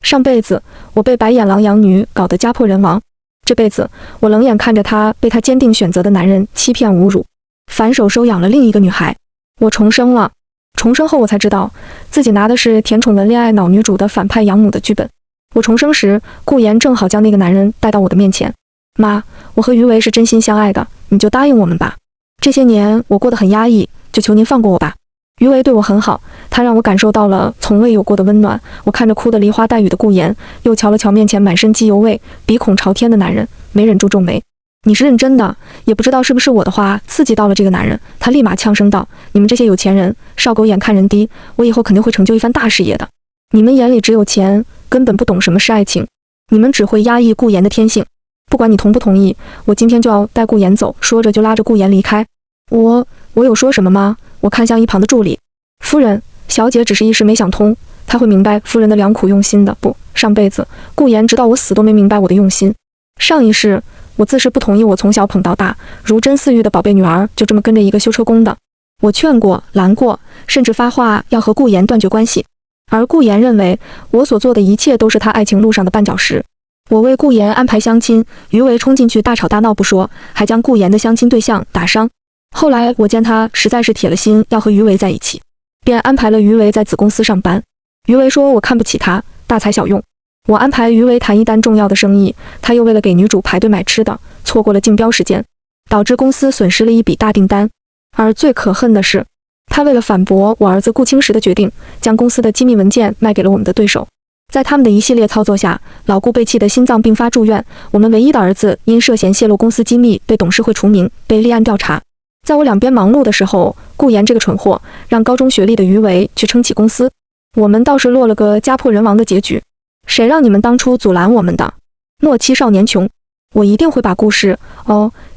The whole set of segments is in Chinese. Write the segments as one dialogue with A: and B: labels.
A: 上辈子我被白眼狼养女搞得家破人亡，这辈子我冷眼看着她被她坚定选择的男人欺骗侮辱，反手收养了另一个女孩。我重生了，重生后我才知道自己拿的是甜宠文恋爱脑女主的反派养母的剧本。我重生时，顾言正好将那个男人带到我的面前。妈，我和于为是真心相爱的，你就答应我们吧。这些年我过得很压抑，就求您放过我吧。于为对我很好，他让我感受到了从未有过的温暖。我看着哭得梨花带雨的顾言，又瞧了瞧面前满身机油味、鼻孔朝天的男人，没忍住皱眉。你是认真的？也不知道是不是我的话刺激到了这个男人，他立马呛声道：你们这些有钱人，少狗眼看人低，我以后肯定会成就一番大事业的。你们眼里只有钱，根本不懂什么是爱情，你们只会压抑顾言的天性。不管你同不同意，我今天就要带顾言走。说着就拉着顾言离开。我有说什么吗？我看向一旁的助理，夫人，小姐只是一时没想通，她会明白夫人的良苦用心的。不，上辈子顾言直到我死都没明白我的用心。上一世我自是不同意我从小捧到大如珍似玉的宝贝女儿就这么跟着一个修车工的。我劝过拦过，甚至发话要和顾言断绝关系，而顾言认为我所做的一切都是他爱情路上的绊脚石。我为顾言安排相亲，于为冲进去大吵大闹不说，还将顾言的相亲对象打伤。后来我见他实在是铁了心要和于为在一起，便安排了于为在子公司上班。于为说我看不起他，大材小用。我安排于为谈一单重要的生意，他又为了给女主排队买吃的，错过了竞标时间，导致公司损失了一笔大订单。而最可恨的是，他为了反驳我儿子顾青石的决定，将公司的机密文件卖给了我们的对手。在他们的一系列操作下，老顾被气得心脏病发住院，我们唯一的儿子因涉嫌泄露公司机密被董事会除名，被立案调查。在我两边忙碌的时候，顾言这个蠢货让高中学历的于为去撑起公司，我们倒是落了个家破人亡的结局。谁让你们当初阻拦我们的？莫欺少年穷！我一定会把故事……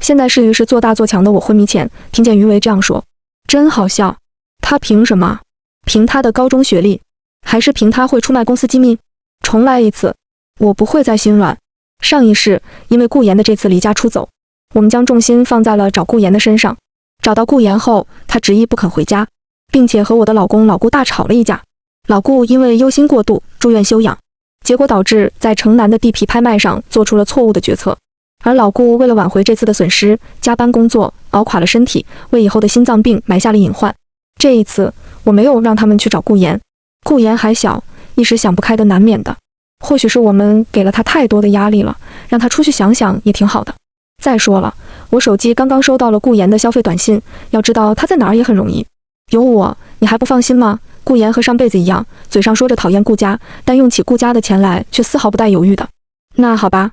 A: 现在是于是做大做强的我昏迷前，听见于为这样说，真好笑。他凭什么？凭他的高中学历，还是凭他会出卖公司机密？重来一次，我不会再心软。上一世因为顾言的这次离家出走，我们将重心放在了找顾言的身上。找到顾言后，他执意不肯回家，并且和我的老公老顾大吵了一架。老顾因为忧心过度住院休养，结果导致在城南的地皮拍卖上做出了错误的决策。而老顾为了挽回这次的损失，加班工作，熬垮了身体，为以后的心脏病埋下了隐患。这一次我没有让他们去找顾言，顾言还小，一时想不开的难免的。或许是我们给了他太多的压力了，让他出去想想也挺好的。再说了，我手机刚刚收到了顾言的消费短信，要知道他在哪儿也很容易。有我，你还不放心吗？顾言和上辈子一样，嘴上说着讨厌顾家，但用起顾家的钱来却丝毫不带犹豫的。那好吧，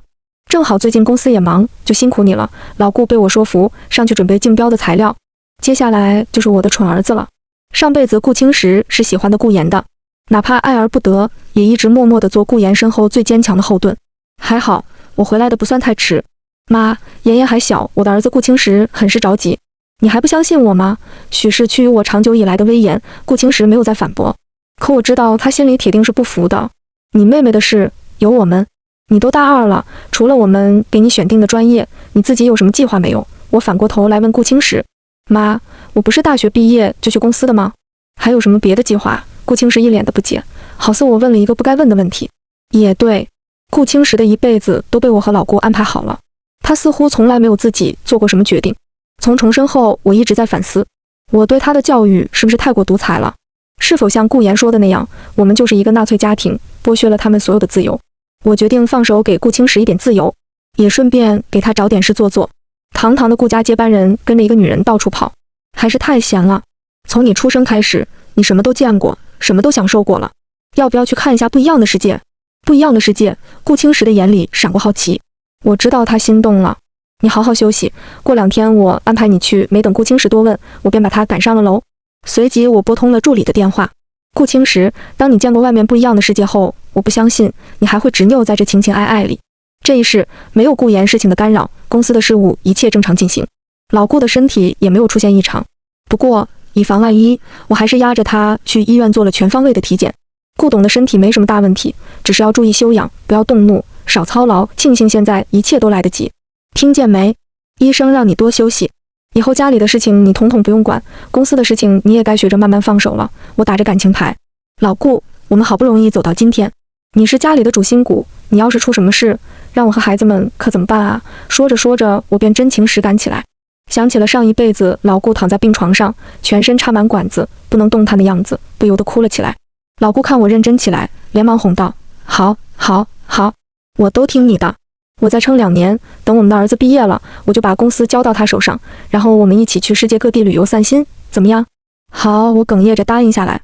A: 正好最近公司也忙，就辛苦你了。老顾被我说服，上去准备竞标的材料。接下来就是我的蠢儿子了。上辈子顾青石是喜欢的顾言的，哪怕爱而不得，也一直默默地做顾言身后最坚强的后盾。还好我回来的不算太迟。妈，妍妍还小，我的儿子顾青石很是着急。你还不相信我吗？许是趋于我长久以来的威严，顾青石没有再反驳。可我知道他心里铁定是不服的。你妹妹的事有我们，你都大二了，除了我们给你选定的专业，你自己有什么计划没有？我反过头来问顾青石。妈，我不是大学毕业就去公司的吗？还有什么别的计划？顾青石一脸的不解，好似我问了一个不该问的问题。也对，顾青石的一辈子都被我和老顾安排好了，他似乎从来没有自己做过什么决定。从重生后，我一直在反思，我对他的教育是不是太过独裁了？是否像顾言说的那样，我们就是一个纳粹家庭，剥削了他们所有的自由？我决定放手给顾青石一点自由，也顺便给他找点事做做。堂堂的顾家接班人跟着一个女人到处跑，还是太闲了。从你出生开始，你什么都见过，什么都享受过了，要不要去看一下不一样的世界？不一样的世界，顾青石的眼里闪过好奇。我知道他心动了，你好好休息，过2天我安排你去。没等顾青石多问，我便把他赶上了楼。随即我拨通了助理的电话。顾青石，当你见过外面不一样的世界后，我不相信你还会执拗在这情情爱爱里。这一世没有顾言事情的干扰，公司的事务一切正常进行，老顾的身体也没有出现异常。不过以防万一，我还是压着他去医院做了全方位的体检。顾董的身体没什么大问题，只是要注意休养，不要动怒，少操劳。庆幸现在一切都来得及，听见没？医生让你多休息，以后家里的事情你统统不用管，公司的事情你也该学着慢慢放手了。我打着感情牌，老顾，我们好不容易走到今天，你是家里的主心骨，你要是出什么事，让我和孩子们可怎么办啊？说着说着，我便真情实感起来，想起了上一辈子老顾躺在病床上，全身插满管子，不能动弹的样子，不由得哭了起来。老顾看我认真起来，连忙哄道：好，好，好，我都听你的。我再撑2年，等我们的儿子毕业了，我就把公司交到他手上，然后我们一起去世界各地旅游散心，怎么样？好，我哽咽着答应下来。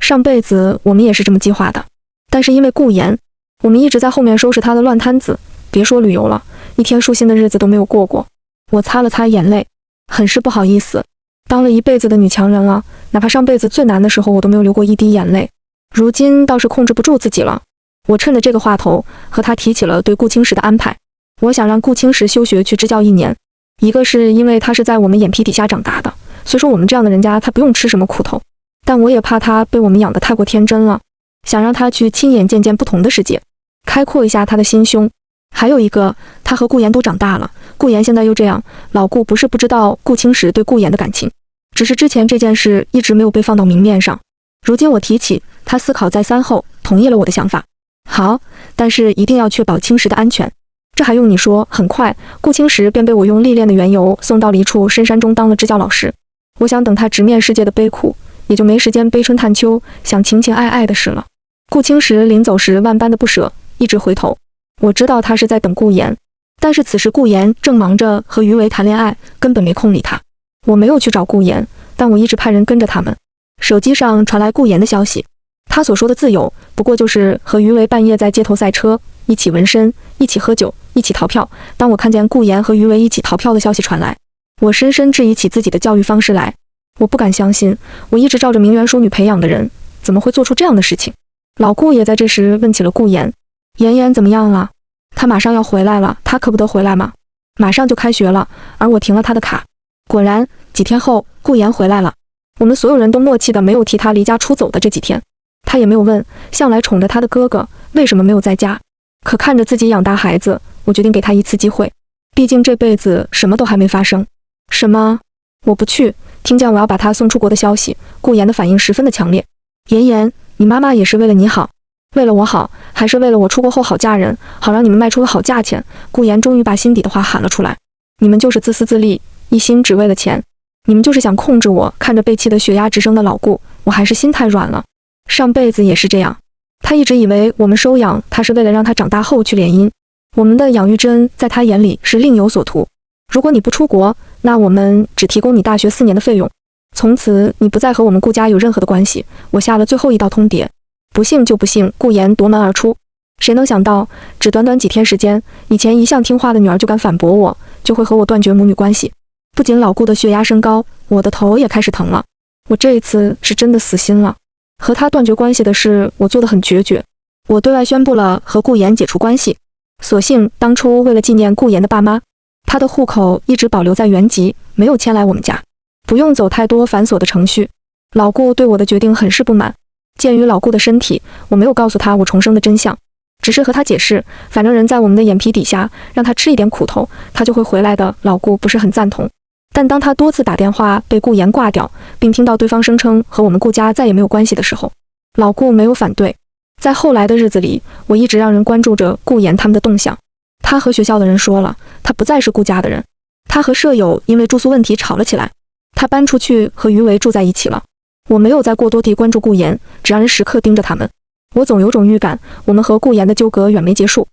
A: 上辈子我们也是这么计划的，但是因为顾言，我们一直在后面收拾他的乱摊子，别说旅游了，一天舒心的日子都没有过过。我擦了擦眼泪，很是不好意思，当了一辈子的女强人了，哪怕上辈子最难的时候我都没有流过一滴眼泪，如今倒是控制不住自己了。我趁着这个话头和他提起了对顾青石的安排，我想让顾青石休学去支教1年，一个是因为他是在我们眼皮底下长大的，虽说我们这样的人家他不用吃什么苦头，但我也怕他被我们养得太过天真了，想让他去亲眼见见不同的世界，开阔一下他的心胸。还有一个，他和顾言都长大了，顾言现在又这样，老顾不是不知道顾青石对顾言的感情，只是之前这件事一直没有被放到明面上，如今我提起，他思考再三后同意了我的想法。好，但是一定要确保青石的安全。这还用你说？很快，顾青石便被我用历练的缘由送到了一处深山中当了支教老师。我想等他直面世界的悲苦，也就没时间悲春探秋，想情情爱爱的事了。顾青石临走时万般的不舍，一直回头。我知道他是在等顾言，但是此时顾言正忙着和于为谈恋爱，根本没空理他。我没有去找顾言，但我一直派人跟着他们。手机上传来顾言的消息，他所说的自由，不过就是和于为半夜在街头赛车，一起纹身，一起喝酒，一起逃票。当我看见顾言和于为一起逃票的消息传来，我深深质疑起自己的教育方式来。我不敢相信，我一直照着名媛淑女培养的人，怎么会做出这样的事情？老顾也在这时问起了顾言，言怎么样了？他马上要回来了，他可不得回来吗？马上就开学了，而我停了他的卡。果然，几天后，顾言回来了。我们所有人都默契的没有提他离家出走的这几天，他也没有问向来宠着他的哥哥为什么没有在家。可看着自己养大孩子，我决定给他一次机会，毕竟这辈子什么都还没发生。什么？我不去。听见我要把他送出国的消息，顾言的反应十分的强烈。言，你妈妈也是为了你好，为了我好，还是为了我出国后好嫁人，好让你们卖出个好价钱？顾言终于把心底的话喊了出来。你们就是自私自利，一心只为了钱。你们就是想控制我。看着被气得血压直升的老顾，我还是心太软了。上辈子也是这样，他一直以为我们收养他是为了让他长大后去联姻，我们的养育之恩在他眼里是另有所图。如果你不出国，那我们只提供你大学4年的费用，从此你不再和我们顾家有任何的关系。我下了最后一道通牒，不幸就不幸。顾言夺门而出，谁能想到只短短几天时间，以前一向听话的女儿就敢反驳我，就会和我断绝母女关系。不仅老顾的血压升高，我的头也开始疼了。我这一次是真的死心了，和他断绝关系的事我做得很决绝。我对外宣布了和顾言解除关系。所幸当初为了纪念顾言的爸妈，他的户口一直保留在原籍，没有迁来我们家，不用走太多繁琐的程序。老顾对我的决定很是不满，鉴于老顾的身体，我没有告诉他我重生的真相，只是和他解释，反正人在我们的眼皮底下，让他吃一点苦头，他就会回来的。老顾不是很赞同，但当他多次打电话被顾言挂掉，并听到对方声称和我们顾家再也没有关系的时候，老顾没有反对。在后来的日子里，我一直让人关注着顾言他们的动向。他和学校的人说了，他不再是顾家的人。他和舍友因为住宿问题吵了起来，他搬出去和于为住在一起了。我没有再过多地关注顾言，只让人时刻盯着他们。我总有种预感，我们和顾言的纠葛远没结束。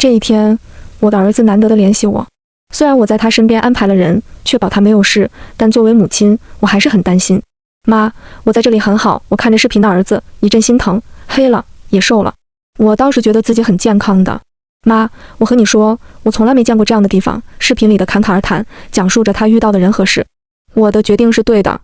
A: 这一天，我的儿子难得地联系我，虽然我在他身边安排了人，确保他没有事，但作为母亲，我还是很担心。妈，我在这里很好。我看着视频的儿子，一阵心疼，黑了，也瘦了。我倒是觉得自己很健康的。妈，我和你说，我从来没见过这样的地方。视频里的侃侃而谈，讲述着他遇到的人和事。我的决定是对的。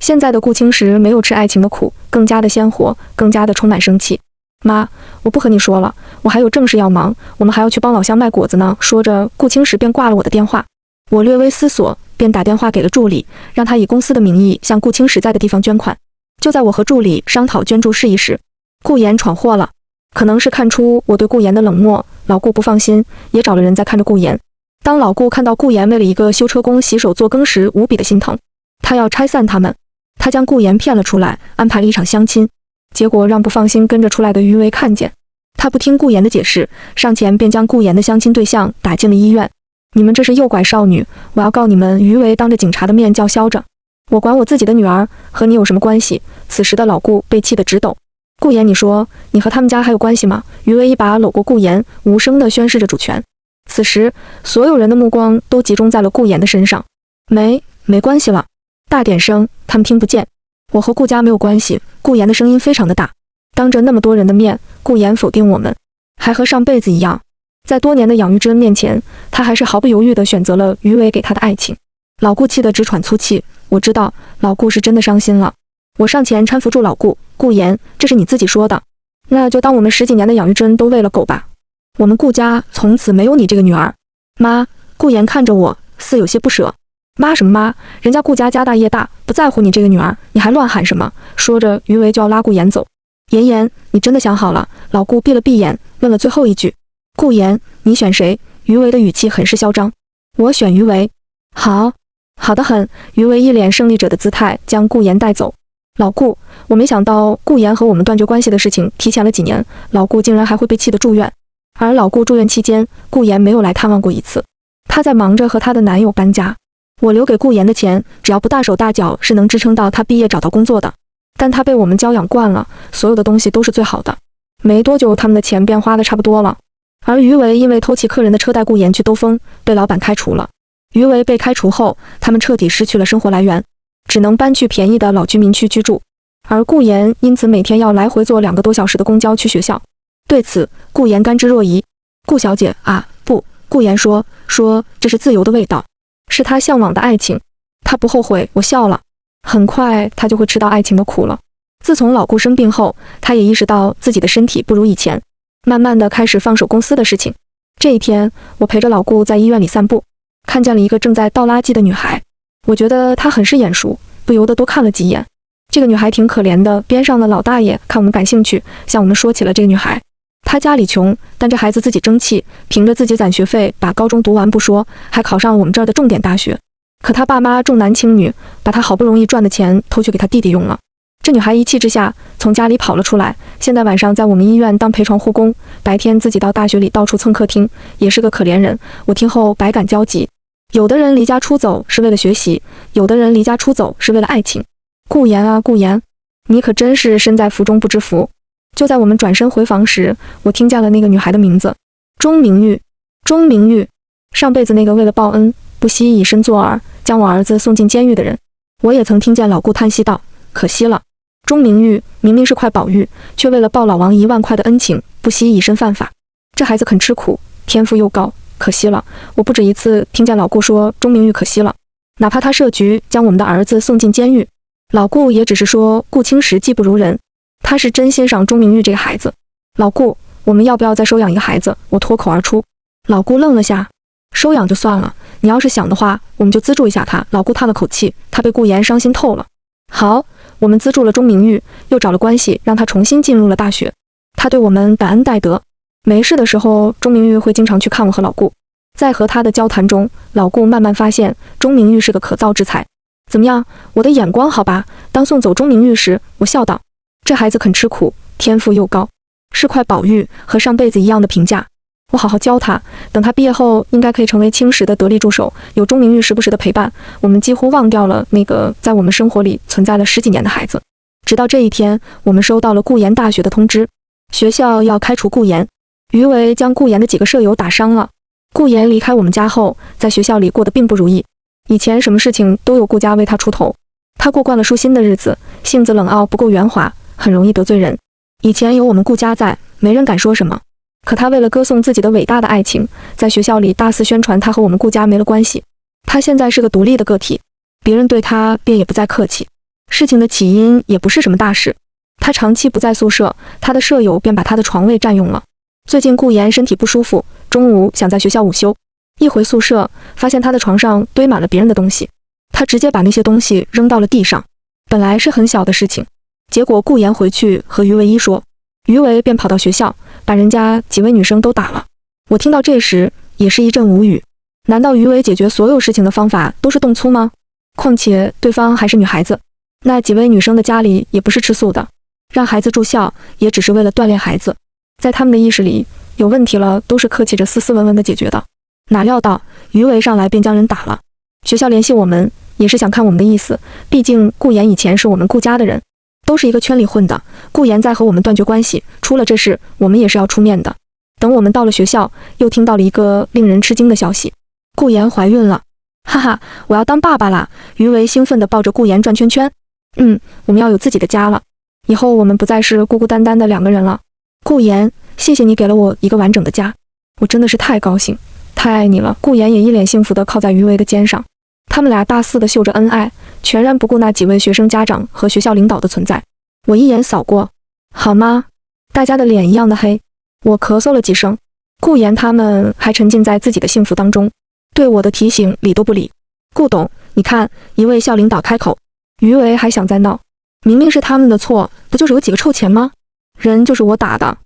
A: 现在的顾青石没有吃爱情的苦，更加的鲜活，更加的充满生气。妈，我不和你说了，我还有正事要忙，我们还要去帮老乡卖果子呢。说着，顾青石便挂了我的电话。我略微思索，便打电话给了助理，让他以公司的名义向顾青石在的地方捐款。就在我和助理商讨捐助事宜时，顾言闯祸了。可能是看出我对顾言的冷漠，老顾不放心，也找了人在看着顾言。当老顾看到顾言为了一个修车工洗手做羹时，无比的心疼，他要拆散他们。他将顾言骗了出来，安排了一场相亲。结果让不放心跟着出来的于为看见，他不听顾言的解释，上前便将顾言的相亲对象打进了医院。你们这是诱拐少女，我要告你们！于为当着警察的面叫嚣着。我管我自己的女儿，和你有什么关系？此时的老顾被气得直抖。顾言，你说你和他们家还有关系吗？于为一把搂过顾言，无声地宣示着主权。此时，所有人的目光都集中在了顾言的身上。没关系了，大点声，他们听不见。我和顾家没有关系。顾言的声音非常的大，当着那么多人的面，顾言否定我们，还和上辈子一样。在多年的养育之恩面前，他还是毫不犹豫地选择了于为给他的爱情。老顾气得直喘粗气，我知道老顾是真的伤心了。我上前搀扶住老顾，顾言，这是你自己说的，那就当我们10几年的养育之恩都喂了狗吧。我们顾家从此没有你这个女儿。妈，顾言看着我，似有些不舍。妈什么妈？人家顾家家大业大，不在乎你这个女儿，你还乱喊什么？说着，于为就要拉顾言走。言，你真的想好了？老顾闭了闭眼，问了最后一句。顾言，你选谁？于为的语气很是嚣张。我选于为。好得很。于为一脸胜利者的姿态将顾言带走。老顾，我没想到顾言和我们断绝关系的事情提前了几年，老顾竟然还会被气得住院。而老顾住院期间，顾言没有来探望过一次，她在忙着和她的男友搬家。我留给顾言的钱，只要不大手大脚，是能支撑到她毕业找到工作的。但她被我们娇养惯了，所有的东西都是最好的。没多久，他们的钱便花得差不多了。而于为因为偷骑客人的车带顾言去兜风，被老板开除了。于为被开除后，他们彻底失去了生活来源，只能搬去便宜的老居民区居住。而顾言因此每天要来回坐2个多小时的公交去学校。对此，顾言甘之若饴。顾小姐啊，不，顾言说这是自由的味道，是他向往的爱情，他不后悔。我笑了。很快他就会吃到爱情的苦了。自从老顾生病后，他也意识到自己的身体不如以前，慢慢的开始放手公司的事情。这一天，我陪着老顾在医院里散步，看见了一个正在倒垃圾的女孩，我觉得她很是眼熟，不由得多看了几眼。这个女孩挺可怜的，边上的老大爷看我们感兴趣，向我们说起了这个女孩。她家里穷，但这孩子自己争气，凭着自己攒学费把高中读完不说，还考上我们这儿的重点大学。可她爸妈重男轻女，把她好不容易赚的钱偷去给她弟弟用了。这女孩一气之下从家里跑了出来，现在晚上在我们医院当陪床护工，白天自己到大学里到处蹭客厅，也是个可怜人。我听后百感交集。有的人离家出走是为了学习，有的人离家出走是为了爱情。顾言啊顾言，你可真是身在福中不知福。就在我们转身回房时，我听见了那个女孩的名字，钟明玉。钟明玉，上辈子那个为了报恩不惜以身作饵将我儿子送进监狱的人。我也曾听见老顾叹息道，可惜了。钟明玉明明是块宝玉，却为了报老王1万块的恩情，不惜以身犯法。这孩子肯吃苦，天赋又高，可惜了。我不止一次听见老顾说钟明玉可惜了，哪怕他设局将我们的儿子送进监狱，老顾也只是说顾青实技不如人。他是真欣赏钟明玉这个孩子。老顾，我们要不要再收养一个孩子？我脱口而出。老顾愣了下，收养就算了，你要是想的话，我们就资助一下他。老顾叹了口气，他被顾言伤心透了。好，我们资助了钟明玉，又找了关系让他重新进入了大学。他对我们感恩戴德。没事的时候，钟明玉会经常去看我和老顾。在和他的交谈中，老顾慢慢发现钟明玉是个可造之才。怎么样，我的眼光好吧？当送走钟明玉时，我笑道，这孩子肯吃苦，天赋又高，是块宝玉，和上辈子一样的评价。我好好教他，等他毕业后应该可以成为青石的得力助手。有钟明玉时不时的陪伴，我们几乎忘掉了那个在我们生活里存在了10几年的孩子。直到这一天，我们收到了顾言大学的通知，学校要开除顾言。于为将顾言的几个舍友打伤了。顾言离开我们家后，在学校里过得并不如意。以前什么事情都有顾家为他出头，他过惯了舒心的日子，性子冷傲，不够圆滑，很容易得罪人。以前有我们顾家在，没人敢说什么。可他为了歌颂自己的伟大的爱情，在学校里大肆宣传他和我们顾家没了关系。他现在是个独立的个体，别人对他便也不再客气。事情的起因也不是什么大事，他长期不在宿舍，他的舍友便把他的床位占用了。最近顾言身体不舒服，中午想在学校午休，一回宿舍发现他的床上堆满了别人的东西，他直接把那些东西扔到了地上。本来是很小的事情，结果顾言回去和于唯一说，于为便跑到学校把人家几位女生都打了。我听到这时也是一阵无语，难道于为解决所有事情的方法都是动粗吗？况且对方还是女孩子，那几位女生的家里也不是吃素的，让孩子住校也只是为了锻炼孩子。在他们的意识里，有问题了都是客气着斯斯文文的解决的。哪料到于为上来便将人打了。学校联系我们也是想看我们的意思，毕竟顾言以前是我们顾家的人，都是一个圈里混的。顾言在和我们断绝关系，出了这事我们也是要出面的。等我们到了学校，又听到了一个令人吃惊的消息，顾言怀孕了。哈哈，我要当爸爸啦！于为兴奋地抱着顾言转圈圈。我们要有自己的家了，以后我们不再是孤孤单单的两个人了。顾言，谢谢你给了我一个完整的家，我真的是太高兴，太爱你了。顾言也一脸幸福地靠在于为的肩上，他们俩大肆地秀着恩爱，全然不顾那几位学生家长和学校领导的存在。我一眼扫过，好吗？大家的脸一样的黑。我咳嗽了几声，顾言他们还沉浸在自己的幸福当中，对我的提醒理都不理。顾董，你看，一位校领导开口，于为还想再闹，明明是他们的错，不就是有几个臭钱吗？人就是我打的，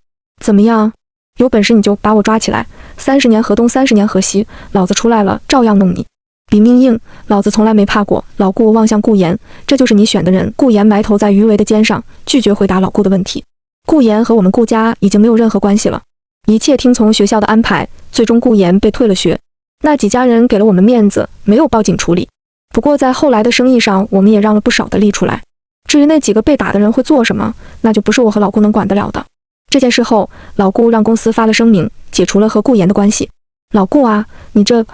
A: 怎么样？有本事你就把我抓起来，30年河东30年河西，老子出来了照样弄你。比命硬，老子从来没怕过。老顾望向顾言，这就是你选的人。顾言埋头在于为的肩上，拒绝回答老顾的问题。顾言和我们顾家已经没有任何关系了，一切听从学校的安排。最终顾言被退了学，那几家人给了我们面子，没有报警处理。不过在后来的生意上，我们也让了不少的利出来。至于那几个被打的人会做什么，那就不是我和老顾能管得了的。这件事后，老顾让公司发了声明，解除了和顾言的关系。老顾啊，你这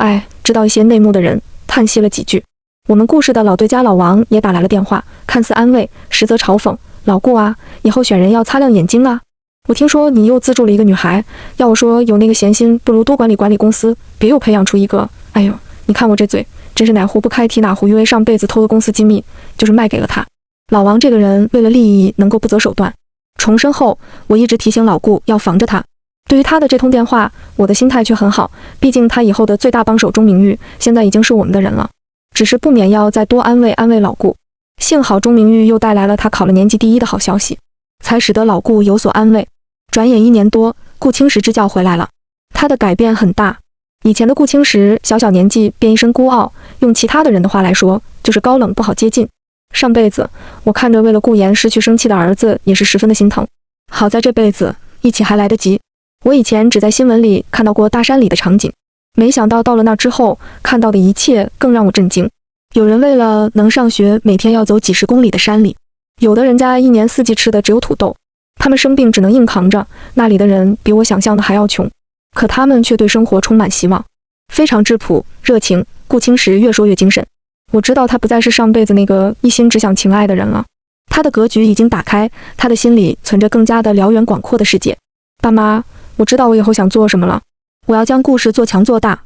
A: 知道一些内幕的人叹息了几句。我们顾氏的老对家老王也打来了电话，看似安慰，实则嘲讽。老顾啊，以后选人要擦亮眼睛啊！我听说你又资助了一个女孩，要我说有那个闲心，不如多管理管理公司，别又培养出一个……哎呦，你看我这嘴，真是哪壶不开提哪壶。因为上辈子偷的公司机密，就是卖给了他。老王这个人为了利益能够不择手段。重生后，我一直提醒老顾要防着他。对于他的这通电话，我的心态却很好，毕竟他以后的最大帮手钟明玉现在已经是我们的人了，只是不免要再多安慰安慰老顾。幸好钟明玉又带来了他考了年级第1的好消息，才使得老顾有所安慰。转眼1年多，顾青石支教回来了，他的改变很大。以前的顾青石小年纪便一身孤傲，用其他的人的话来说，就是高冷不好接近。上辈子我看着为了顾言失去生气的儿子也是十分的心疼，好在这辈子一起还来得及。我以前只在新闻里看到过大山里的场景，没想到到了那之后看到的一切更让我震惊。有人为了能上学，每天要走几10公里的山里，有的人家1年4季吃的只有土豆，他们生病只能硬扛着。那里的人比我想象的还要穷，可他们却对生活充满希望，非常质朴热情。顾青石越说越精神，我知道他不再是上辈子那个一心只想情爱的人了，他的格局已经打开，他的心里存着更加的辽远广阔的世界。爸妈，我知道我以后想做什么了，我要将故事做强做大，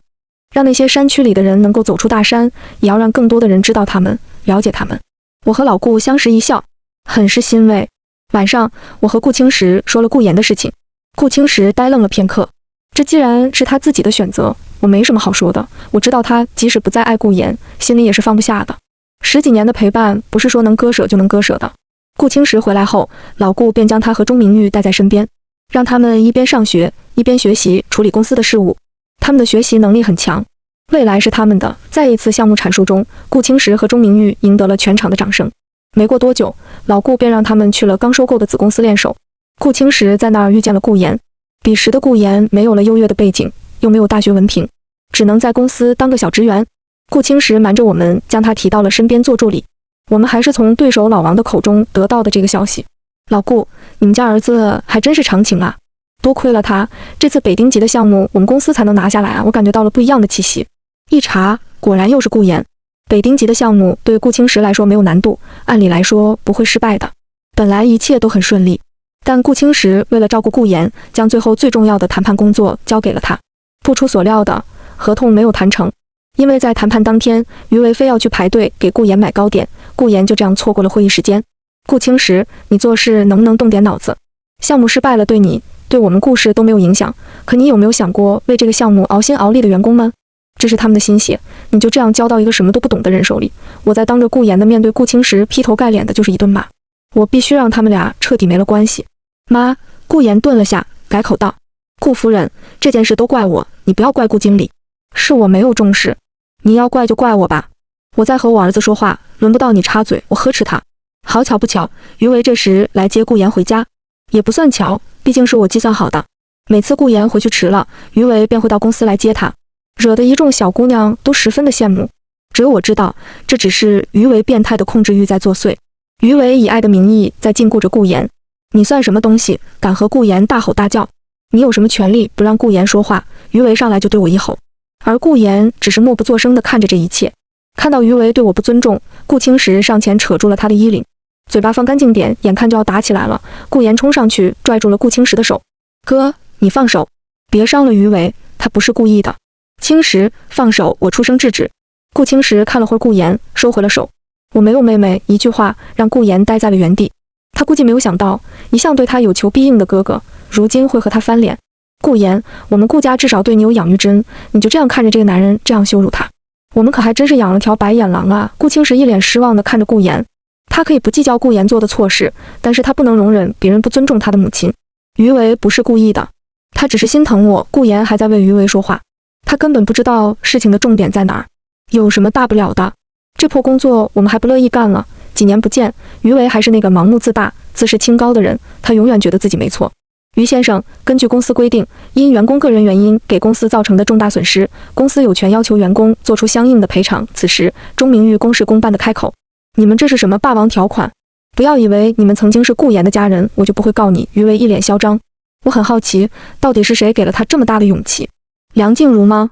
A: 让那些山区里的人能够走出大山，也要让更多的人知道他们，了解他们。我和老顾相视一笑，很是欣慰。晚上，我和顾青石说了顾言的事情，顾青石呆愣了片刻。这既然是他自己的选择，我没什么好说的。我知道他即使不再爱顾言，心里也是放不下的。10几年的陪伴，不是说能割舍就能割舍的。顾青石回来后，老顾便将他和钟明玉带在身边，让他们一边上学，一边学习处理公司的事务。他们的学习能力很强，未来是他们的。在一次项目阐述中，顾青石和钟明玉赢得了全场的掌声。没过多久，老顾便让他们去了刚收购的子公司练手。顾青石在那儿遇见了顾言。彼时的顾言没有了优越的背景，又没有大学文凭，只能在公司当个小职员。顾青石瞒着我们将他提到了身边做助理。我们还是从对手老王的口中得到的这个消息。老顾，你们家儿子还真是长情啊，多亏了他，这次北丁级的项目我们公司才能拿下来啊，我感觉到了不一样的气息。一查，果然又是顾言。北丁级的项目对顾青石来说没有难度，按理来说不会失败的。本来一切都很顺利，但顾青石为了照顾顾言，将最后最重要的谈判工作交给了他。不出所料的，合同没有谈成，因为在谈判当天，于为非要去排队给顾言买糕点，顾言就这样错过了会议时间。顾青石，你做事能不能动点脑子？项目失败了，对你，对我们顾氏都没有影响，可你有没有想过为这个项目熬心熬力的员工们？这是他们的心血，你就这样交到一个什么都不懂的人手里。我在当着顾言的面对顾青石劈头盖脸的就是一顿骂，我必须让他们俩彻底没了关系。妈，顾言顿了下，改口道：顾夫人，这件事都怪我，你不要怪顾经理，是我没有重视，你要怪就怪我吧。我在和我儿子说话，轮不到你插嘴，我呵斥他。好巧不巧，于为这时来接顾言回家，也不算巧，毕竟是我计算好的。每次顾妍回去迟了，于为便会到公司来接她，惹得一众小姑娘都十分的羡慕。只有我知道，这只是于为变态的控制欲在作祟。于为以爱的名义在禁锢着顾妍。你算什么东西，敢和顾妍大吼大叫？你有什么权利不让顾妍说话？于为上来就对我一吼，而顾妍只是默不作声地看着这一切。看到于为对我不尊重，顾青石上前扯住了他的衣领，嘴巴放干净点，眼看就要打起来了。顾妍冲上去拽住了顾青石的手，哥，你放手，别伤了于为，他不是故意的。青石，放手，我出声制止。顾青石看了会顾妍，收回了手。我没有妹妹，一句话让顾妍呆在了原地。他估计没有想到，一向对他有求必应的哥哥，如今会和他翻脸。顾妍，我们顾家至少对你有养育之恩，你就这样看着这个男人这样羞辱他，我们可还真是养了条白眼狼啊！顾青石一脸失望地看着顾妍，他可以不计较顾妍做的错事，但是他不能容忍别人不尊重他的母亲。于为不是故意的，他只是心疼我。顾妍还在为于为说话，他根本不知道事情的重点在哪儿。有什么大不了的？这破工作我们还不乐意干了。几年不见，于为还是那个盲目自大、自视清高的人，他永远觉得自己没错。于先生，根据公司规定，因员工个人原因给公司造成的重大损失，公司有权要求员工做出相应的赔偿。此时，钟明玉公事公办的开口：“你们这是什么霸王条款？不要以为你们曾经是顾妍的家人，我就不会告你。”于为一脸嚣张。我很好奇，到底是谁给了他这么大的勇气？梁静茹吗？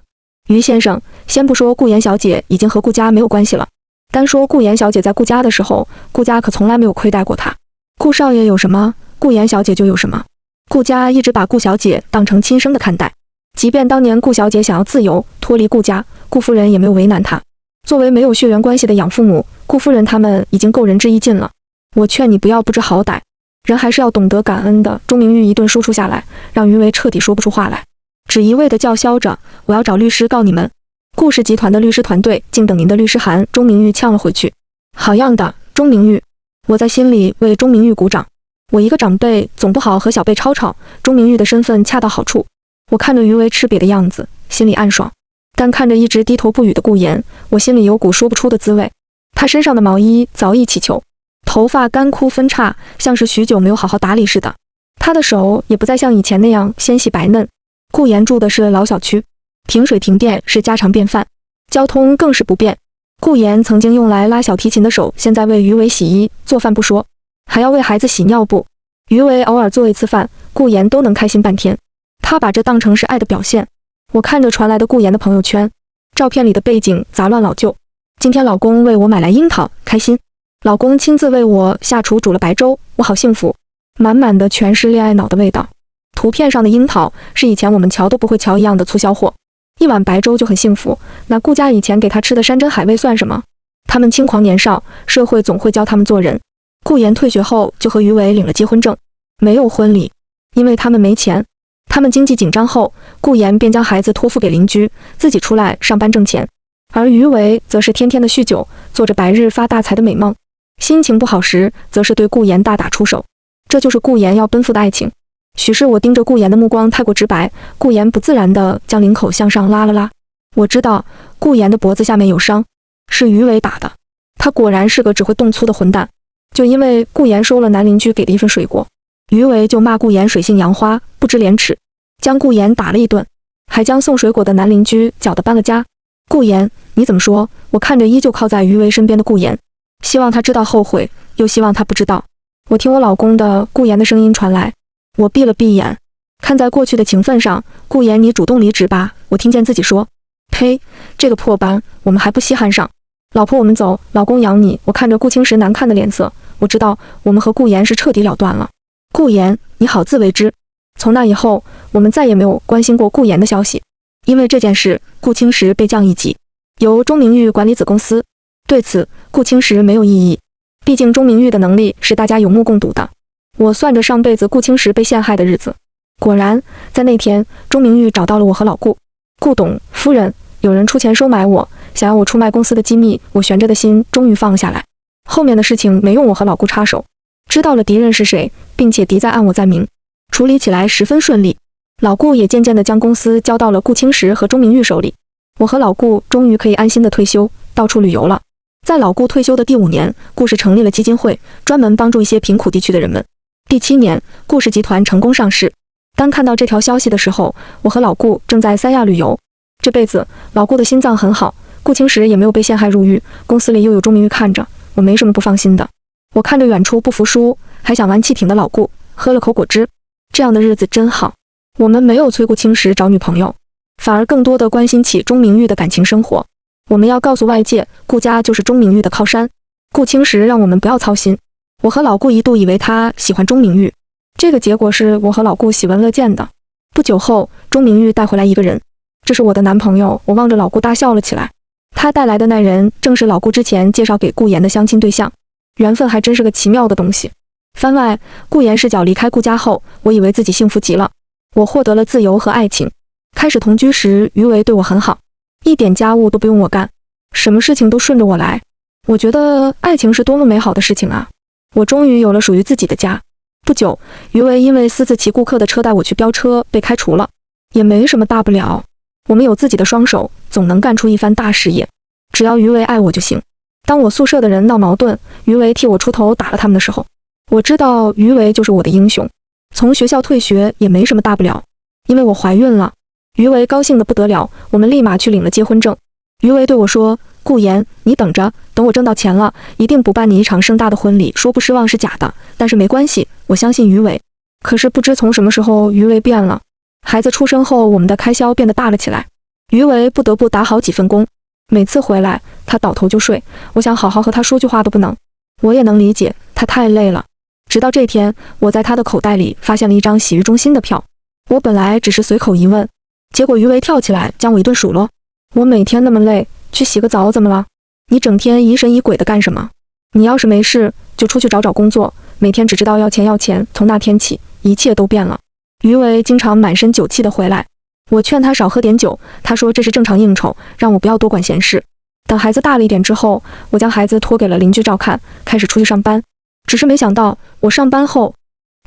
A: 于先生，先不说顾妍小姐已经和顾家没有关系了，单说顾妍小姐在顾家的时候，顾家可从来没有亏待过她。顾少爷有什么，顾妍小姐就有什么。顾家一直把顾小姐当成亲生的看待，即便当年顾小姐想要自由脱离顾家，顾夫人也没有为难她。作为没有血缘关系的养父母，顾夫人他们已经够仁至义尽了。我劝你不要不知好歹，人还是要懂得感恩的。钟明玉一顿输出下来，让于为彻底说不出话来，只一味地叫嚣着：“我要找律师告你们。”顾氏集团的律师团队静等您的律师函。钟明玉呛了回去：“好样的，钟明玉！”我在心里为钟明玉鼓掌。我一个长辈总不好和小辈吵吵，钟明玉的身份恰到好处。我看着于为吃瘪的样子，心里暗爽，但看着一直低头不语的顾妍，我心里有股说不出的滋味。他身上的毛衣早已起球，头发干枯分叉，像是许久没有好好打理似的。他的手也不再像以前那样纤细白嫩。顾妍住的是老小区，停水停电是家常便饭，交通更是不便。顾妍曾经用来拉小提琴的手，现在为于为洗衣做饭不说，还要为孩子洗尿布。于为偶尔做一次饭，顾妍都能开心半天。他把这当成是爱的表现。我看着传来的顾妍的朋友圈，照片里的背景杂乱老旧。今天老公为我买来樱桃，开心。老公亲自为我下厨煮了白粥，我好幸福。满满的全是恋爱脑的味道。图片上的樱桃是以前我们瞧都不会瞧一样的促销货，一碗白粥就很幸福。那顾家以前给他吃的山珍海味算什么？他们轻狂年少，社会总会教他们做人。顾妍退学后就和于为领了结婚证，没有婚礼，因为他们没钱。他们经济紧张后，顾妍便将孩子托付给邻居，自己出来上班挣钱。而于为则是天天的酗酒，做着白日发大财的美梦，心情不好时则是对顾妍大打出手。这就是顾妍要奔赴的爱情。许是我盯着顾妍的目光太过直白，顾妍不自然地将领口向上拉了拉。我知道顾妍的脖子下面有伤，是于为打的。他果然是个只会动粗的混蛋。就因为顾妍收了男邻居给的一份水果，于为就骂顾妍水性杨花，不知廉耻，将顾妍打了一顿，还将送水果的男邻居搅得搬了家。顾妍，你怎么说？我看着依旧靠在于为身边的顾妍，希望他知道后悔，又希望他不知道。我听我老公的顾妍的声音传来，我闭了闭眼，看在过去的情分上，顾妍你主动离职吧。我听见自己说，呸，这个破班我们还不稀罕上。老婆，我们走，老公养你。我看着顾青石难看的脸色，我知道我们和顾妍是彻底了断了。顾妍，你好自为之。从那以后，我们再也没有关心过顾妍的消息。因为这件事，顾青石被降一级，由钟明玉管理子公司。对此，顾青石没有异议，毕竟钟明玉的能力是大家有目共睹的。我算着上辈子顾青石被陷害的日子，果然在那天，钟明玉找到了我和老顾。顾董夫人，有人出钱收买我，想要我出卖公司的机密，我悬着的心终于放了下来。后面的事情没用我和老顾插手，知道了敌人是谁，并且敌在暗我在明，处理起来十分顺利。老顾也渐渐地将公司交到了顾青石和钟明玉手里，我和老顾终于可以安心的退休，到处旅游了。在老顾退休的第5年，顾氏成立了基金会，专门帮助一些贫苦地区的人们。第7年，顾氏集团成功上市，当看到这条消息的时候，我和老顾正在三亚旅游。这辈子老顾的心脏很好，顾青时也没有被陷害入狱，公司里又有钟明玉看着，我没什么不放心的。我看着远处不服输还想玩气艇的老顾，喝了口果汁。这样的日子真好。我们没有催顾青时找女朋友，反而更多的关心起钟明玉的感情生活。我们要告诉外界，顾家就是钟明玉的靠山。顾青时让我们不要操心。我和老顾一度以为他喜欢钟明玉，这个结果是我和老顾喜闻乐见的。不久后，钟明玉带回来一个人，这是我的男朋友。我望着老顾大笑了起来。他带来的那人正是老顾之前介绍给顾言的相亲对象。缘分还真是个奇妙的东西。番外，顾言视角离开顾家后，我以为自己幸福极了，我获得了自由和爱情。开始同居时，于为对我很好，一点家务都不用我干，什么事情都顺着我来。我觉得爱情是多么美好的事情啊！我终于有了属于自己的家。不久，于为因为私自骑顾客的车带我去飙车被开除了，也没什么大不了。我们有自己的双手，总能干出一番大事业。只要于为爱我就行。当我宿舍的人闹矛盾，于为替我出头打了他们的时候，我知道于为就是我的英雄。从学校退学也没什么大不了，因为我怀孕了。于为高兴得不得了，我们立马去领了结婚证。于为对我说，顾言，你等着，等我挣到钱了，一定补办你一场盛大的婚礼。说不失望是假的，但是没关系，我相信于为。可是不知从什么时候于为变了，孩子出生后，我们的开销变得大了起来。于为不得不打好几份工，每次回来他倒头就睡，我想好好和他说句话都不能。我也能理解，他太累了。直到这天，我在他的口袋里发现了一张洗浴中心的票。我本来只是随口一问，结果于为跳起来将我一顿数落。我每天那么累，去洗个澡怎么了？你整天疑神疑鬼的干什么？你要是没事就出去找工作，每天只知道要钱要钱。从那天起，一切都变了。于为经常满身酒气的回来，我劝他少喝点酒，他说这是正常应酬，让我不要多管闲事。等孩子大了一点之后，我将孩子托给了邻居照看，开始出去上班。只是没想到，我上班后，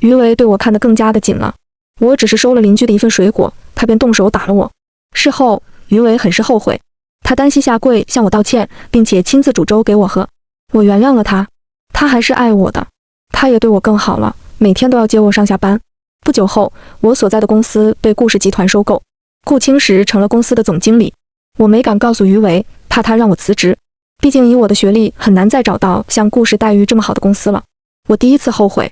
A: 于为对我看得更加的紧了。我只是收了邻居的一份水果，他便动手打了我。事后，于为很是后悔，他单膝下跪向我道歉，并且亲自煮粥给我喝。我原谅了他，他还是爱我的，他也对我更好了，每天都要接我上下班。不久后，我所在的公司被顾氏集团收购，顾青时成了公司的总经理。我没敢告诉于为，怕他让我辞职，毕竟以我的学历很难再找到像顾氏待遇这么好的公司了。我第一次后悔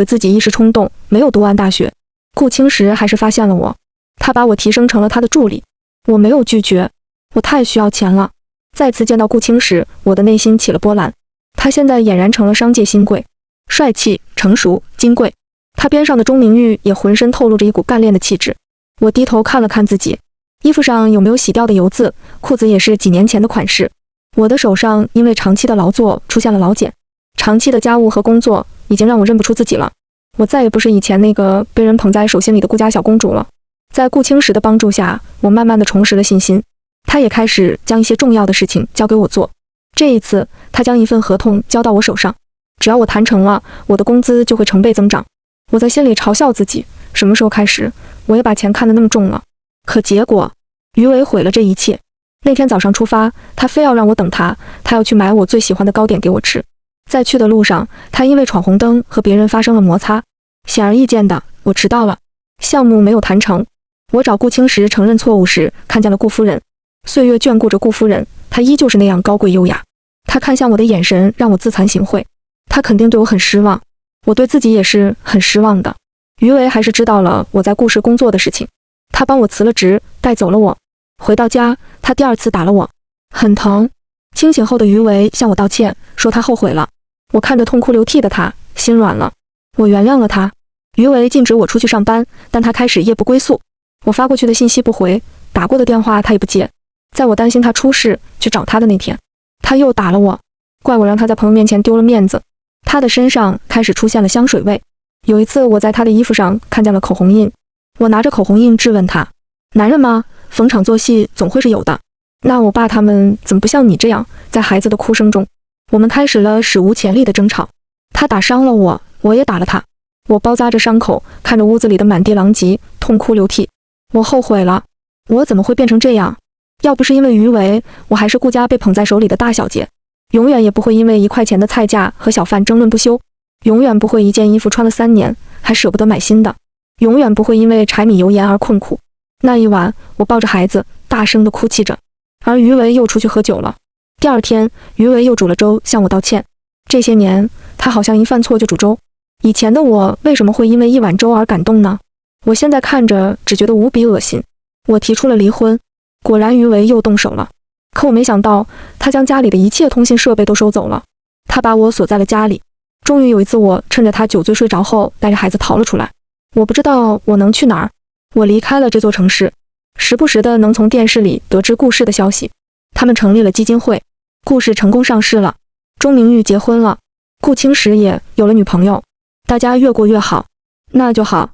A: 自己一时冲动，没有读完大学。顾青时还是发现了我，他把我提升成了他的助理。我没有拒绝，我太需要钱了。再次见到顾青时，我的内心起了波澜。他现在俨然成了商界新贵，帅气、成熟、金贵。他边上的钟明玉也浑身透露着一股干练的气质。我低头看了看自己，衣服上有没有洗掉的油渍，裤子也是几年前的款式。我的手上因为长期的劳作出现了老茧，长期的家务和工作已经让我认不出自己了。我再也不是以前那个被人捧在手心里的顾家小公主了。在顾青时的帮助下，我慢慢的重拾了信心。他也开始将一些重要的事情交给我做。这一次，他将一份合同交到我手上，只要我谈成了，我的工资就会成倍增长。我在心里嘲笑自己，什么时候开始，我也把钱看得那么重了。可结果，于为毁了这一切。那天早上出发，他非要让我等他，他要去买我最喜欢的糕点给我吃。在去的路上，他因为闯红灯和别人发生了摩擦，显而易见的，我迟到了，项目没有谈成。我找顾青时承认错误时，看见了顾夫人。岁月眷顾着顾夫人，她依旧是那样高贵优雅。她看向我的眼神让我自惭形秽，她肯定对我很失望，我对自己也是很失望的。于为还是知道了我在顾氏工作的事情，他帮我辞了职，带走了我。回到家，他第二次打了我，很疼。清醒后的于为向我道歉，说他后悔了。我看着痛哭流涕的他，心软了，我原谅了他。于为禁止我出去上班，但他开始夜不归宿。我发过去的信息不回，打过的电话他也不接。在我担心他出事去找他的那天，他又打了我，怪我让他在朋友面前丢了面子。他的身上开始出现了香水味。有一次我在他的衣服上看见了口红印，我拿着口红印质问他，男人吗？逢场作戏总会是有的。那我爸他们怎么不像你这样，在孩子的哭声中，我们开始了史无前例的争吵。他打伤了我，我也打了他。我包扎着伤口，看着屋子里的满地狼藉，痛哭流涕。我后悔了，我怎么会变成这样？要不是因为于为，我还是顾家被捧在手里的大小姐，永远也不会因为1块钱的菜价和小贩争论不休，永远不会一件衣服穿了3年还舍不得买新的。永远不会因为柴米油盐而困苦。那一晚，我抱着孩子，大声地哭泣着，而于为又出去喝酒了。第二天，于为又煮了粥向我道歉。这些年，他好像一犯错就煮粥。以前的我为什么会因为一碗粥而感动呢？我现在看着只觉得无比恶心。我提出了离婚，果然于为又动手了。可我没想到，他将家里的一切通信设备都收走了。他把我锁在了家里。终于有一次，我趁着他酒醉睡着后，带着孩子逃了出来。我不知道我能去哪儿。我离开了这座城市，时不时的能从电视里得知顾氏的消息。他们成立了基金会，顾氏成功上市了，钟明玉结婚了，顾青石也有了女朋友，大家越过越好。那就好。